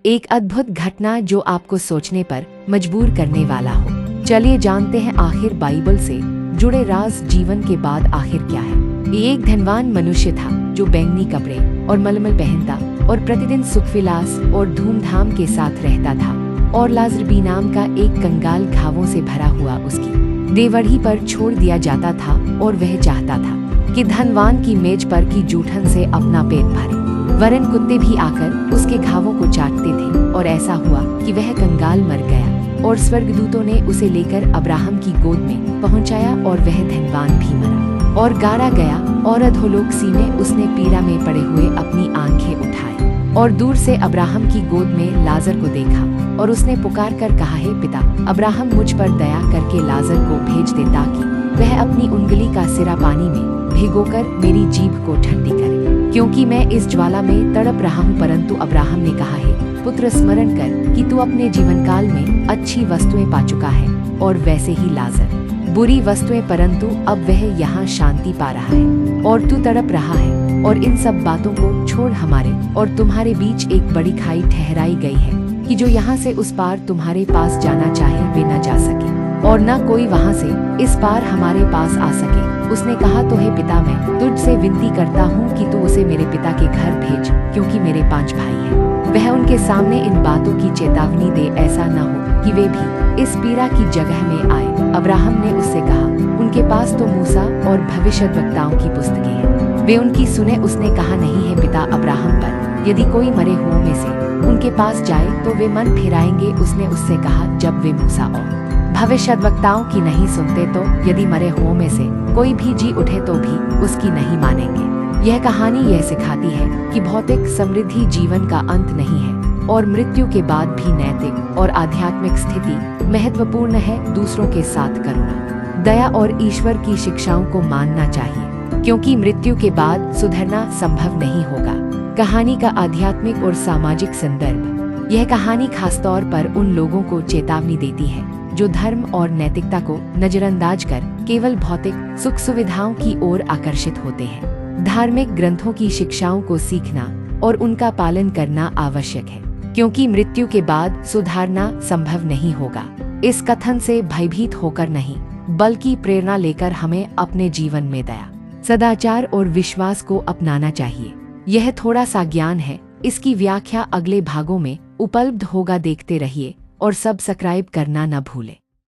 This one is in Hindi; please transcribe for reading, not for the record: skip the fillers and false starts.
एक अद्भुत घटना जो आपको सोचने पर मजबूर करने वाला हो। चलिए जानते हैं आखिर बाइबल से जुड़े राज जीवन के बाद आखिर क्या है। ये एक धनवान मनुष्य था जो बैंगनी कपड़े और मलमल पहनता और प्रतिदिन सुखविलास और धूमधाम के साथ रहता था। और लाजर बी नाम का एक कंगाल घावों से भरा हुआ उसकी देवढ़ी पर छोड़ दिया जाता था और वह चाहता था कि धनवान की मेज पर की जूठन से अपना पेट भरे, वरन कुत्ते भी आकर उसके घावों को चाटते थे। और ऐसा हुआ कि वह कंगाल मर गया और स्वर्गदूतों ने उसे लेकर अब्राहम की गोद में पहुंचाया और वह धनवान भी मरा और गाड़ा गया। और अधोलोक सी में उसने पीड़ा में पड़े हुए अपनी आंखें उठाई और दूर से अब्राहम की गोद में लाजर को देखा और उसने पुकार कर कहा, हे पिता अब्राहम, मुझ पर दया करके लाजर को भेज दे ताकि वह अपनी उंगली का सिरा पानी में भिगोकर मेरी जीभ को ठंडी करे, क्योंकि मैं इस ज्वाला में तड़प रहा हूँ। परंतु अब्राहम ने कहा, हे पुत्र, स्मरण कर कि तू अपने जीवन काल में अच्छी वस्तुएं पा चुका है और वैसे ही लाजर बुरी वस्तुएं, परंतु अब वह यहाँ शांति पा रहा है और तू तड़प रहा है। और इन सब बातों को छोड़ हमारे और तुम्हारे बीच एक बड़ी खाई ठहराई गई है कि जो यहाँ से उस पार तुम्हारे पास जाना चाहे वे न जा सके और न कोई वहाँ से इस पार हमारे पास आ सके। उसने कहा, तो हे पिता, मैं तुझसे विनती करता हूँ कि तू उसे मेरे पिता के घर भेज, क्योंकि मेरे 5 भाई हैं। वह उनके सामने इन बातों की चेतावनी दे, ऐसा न हो कि वे भी इस पीड़ा की जगह में आए। अब्राहम ने उससे कहा, उनके पास तो मूसा और भविष्यद्वक्ताओं की पुस्तकें हैं, वे उनकी सुने। उसने कहा, नहीं है पिता अब्राहम, पर यदि कोई मरे हुओं में से उनके पास जाए तो वे मन फिराएंगे। उसने उससे कहा, जब वे मूसा और भविष्यद्वक्ताओं की नहीं सुनते तो यदि मरे हुओं में से कोई भी जी उठे तो भी उसकी नहीं मानेंगे। यह कहानी यह सिखाती है कि भौतिक समृद्धि जीवन का अंत नहीं है और मृत्यु के बाद भी नैतिक और आध्यात्मिक स्थिति महत्वपूर्ण है। दूसरों के साथ करुणा, दया और ईश्वर की शिक्षाओं को मानना चाहिए, क्योंकि मृत्यु के बाद सुधरना संभव नहीं होगा। कहानी का आध्यात्मिक और सामाजिक संदर्भ। यह कहानी खासतौर पर उन लोगों को चेतावनी देती है जो धर्म और नैतिकता को नजरअंदाज कर केवल भौतिक सुख सुविधाओं की ओर आकर्षित होते हैं। धार्मिक ग्रंथों की शिक्षाओं को सीखना और उनका पालन करना आवश्यक है, क्योंकि मृत्यु के बाद सुधारना संभव नहीं होगा। इस कथन से भयभीत होकर नहीं, बल्कि प्रेरणा लेकर हमें अपने जीवन में दया, सदाचार और विश्वास को अपनाना चाहिए। यह थोड़ा सा ज्ञान है, इसकी व्याख्या अगले भागों में उपलब्ध होगा। देखते रहिए और सब्सक्राइब करना न भूलें।